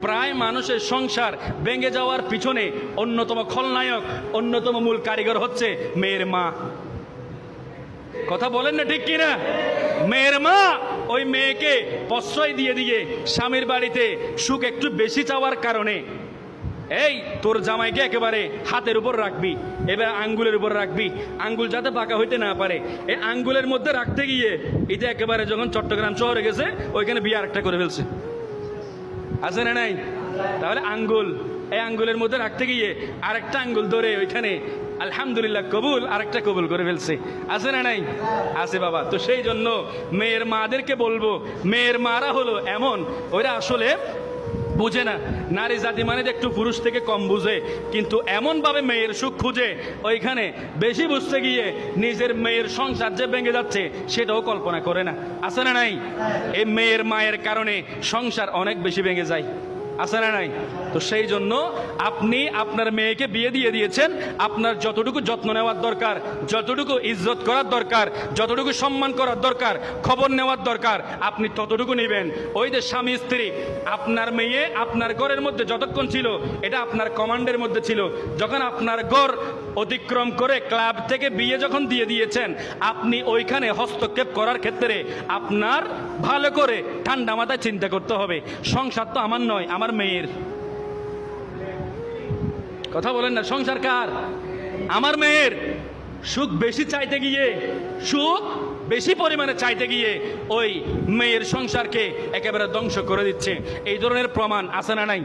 প্রায় মানুষের সংসার ভেঙে যাওয়ার পিছনে অন্যতম খলনায়ক, অন্যতম মূল কারিগর হচ্ছে মেয়ের মা। কথা বলেন না ঠিক কিনা? মেয়ের মা ওই মেয়েকে প্রশ্রয় দিয়ে দিয়ে স্বামীর বাড়িতে সুখ একটু বেশি চাওয়ার কারণে, এই তোর জামাইকে একেবারে হাতের উপর রাখবি, এবার আঙ্গুলের উপর রাখবি, আঙ্গুল যাতে বাঁকা হইতে না পারে, এই আঙ্গুলের মধ্যে রাখতে গিয়ে এটা একেবারে যখন চট্টগ্রাম শহরে গেছে ওইখানে বিয়ে আরেকটা করে ফেলছে। আছে না নাই? তাহলে আঙ্গুল, এই আঙ্গুলের মধ্যে রাখতে গিয়ে আরেকটা আঙ্গুল ধরে ওইখানে আলহামদুলিল্লাহ কবুল, আরেকটা কবুল করে ফেলছে। আছে না নাই? আছে বাবা। তো সেই জন্য মেয়ের মাদেরকে বলবো, মেয়ের মারা হলো এমন, ওরা আসলে বুঝে না, নারী জাতি মানে যে একটু পুরুষ থেকে কম বুঝে, কিন্তু এমনভাবে মেয়ের সুখ খুঁজে ওইখানে বেশি বুঝতে গিয়ে নিজের মেয়ের সংসার যে ভেঙে যাচ্ছে সেটাও কল্পনা করে না। আছে না নাই? এই মেয়ের মায়ের কারণে সংসার অনেক বেশি ভেঙে যায়। আছে না নাই? তো সেই জন্য আপনি আপনার মেয়েকে বিয়ে দিয়ে দিয়েছেন, আপনার যতটুকু যত্ন নেওয়ার দরকার, যতটুকু ইজ্জত করার দরকার, যতটুকু সম্মান করার দরকার, খবর নেওয়ার দরকার, আপনি ততটুকু নেবেন। ওই যে স্বামী স্ত্রী, আপনার মেয়ে আপনার ঘরের মধ্যে যতক্ষণ ছিল এটা আপনার কমান্ডের মধ্যে ছিল, যখন আপনার ঘর অতিক্রম করে ক্লাব থেকে বিয়ে যখন দিয়ে দিয়েছেন, আপনি ওইখানে হস্তক্ষেপ করার ক্ষেত্রে আপনার ভালো করে ঠান্ডা মাথায় চিন্তা করতে হবে, সংসার তো আমার নয়, আমার মেয়ের। কথা বলেন না? সংসার কার? আমার মেয়ের। সুখ বেশি চাইতে গিয়ে, সুখ বেশি পরিমাণে চাইতে গিয়ে ওই মেয়ের সংসারকে একেবারে ধ্বংস করে দিচ্ছে। এই ধরনের প্রমাণ আছে না নাই?